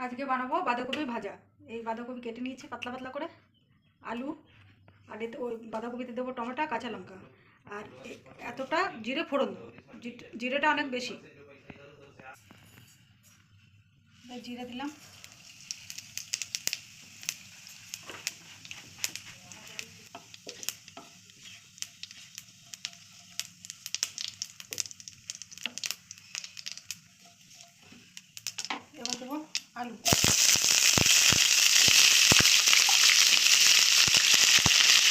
আজকে বানাবো বাঁধাকপি ভাজা। এই বাঁধাকপি কেটে নিয়েছি পাতলা পাতলা করে, আলু, আর এতে ওই বাঁধাকপিতে দেবো টমেটো, কাঁচা লঙ্কা, আর এতটা জিরে ফোড়ন দেবো। জিরেটা অনেক বেশি, জিরে দিলাম। এবার দেবো আলু,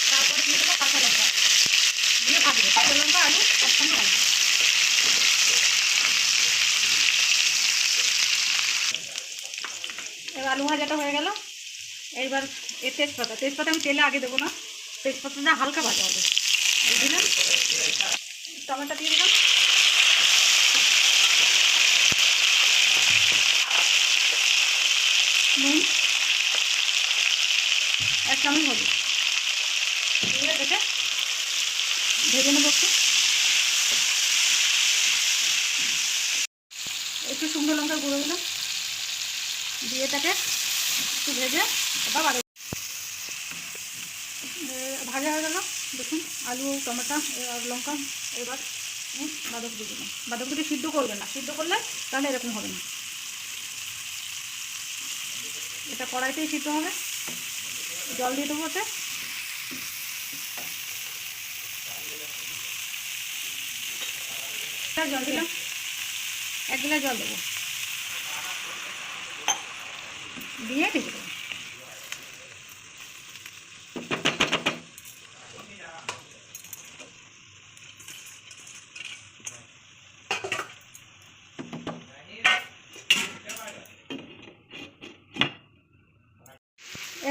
তারপরে দিয়ে দেবো কাঁচা লঙ্কা, দিয়ে ভাজবো। কাঁচা লঙ্কা, আলু, একসঙ্গে ভাজবো। এবার আলু ভাজাটা হয়ে গেল। এইবার তেজপাতা আমি তেলে আগে দেবো না, তেজপাতাটা হালকা ভাজা হবে। দিলাম, টমেটো দিয়ে দিলাম, নুন, 1 চামচ হলুদ দিয়ে এটাকে ভেজে নেবো। একটু শুকনো লঙ্কা গুঁড়ো দিলাম, দিয়ে এটাকে একটু ভেজে আবার ভাজা হয়ে গেল। দেখুন আলু, টমেটো আর লঙ্কা। এবার বাঁধাকপি দিলাম। বাঁধাকপিটা সিদ্ধ করবে না, সিদ্ধ করলে তাহলে এরকম হবে না। এটা কড়াইতেই সিদ্ধ হবে। জল দিয়ে দেবো ওতে, জল দিলাম, 1 গ্লাস জল দেবো, দিয়ে ঢেকে দেবো।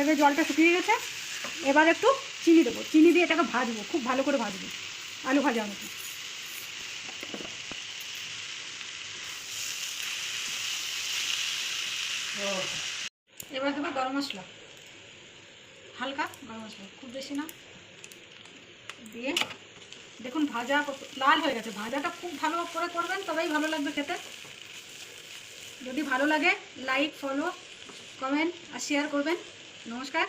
এবার জলটা শুকিয়ে গেছে। এবার একটু চিনি দেবো, চিনি দিয়ে এটাকে ভাজবো, খুব ভালো করে ভাজবো, আলু ভাজার মতো। এবার দেবো গরম মশলা, হালকা গরম মশলা, খুব বেশি না। দিয়ে দেখুন ভাজা লাল হয়ে গেছে। ভাজাটা খুব ভালো করে করবেন, তবেই ভালো লাগবে খেতে। যদি ভালো লাগে লাইক, ফলো, কমেন্ট আর শেয়ার করবেন। নমস্কার।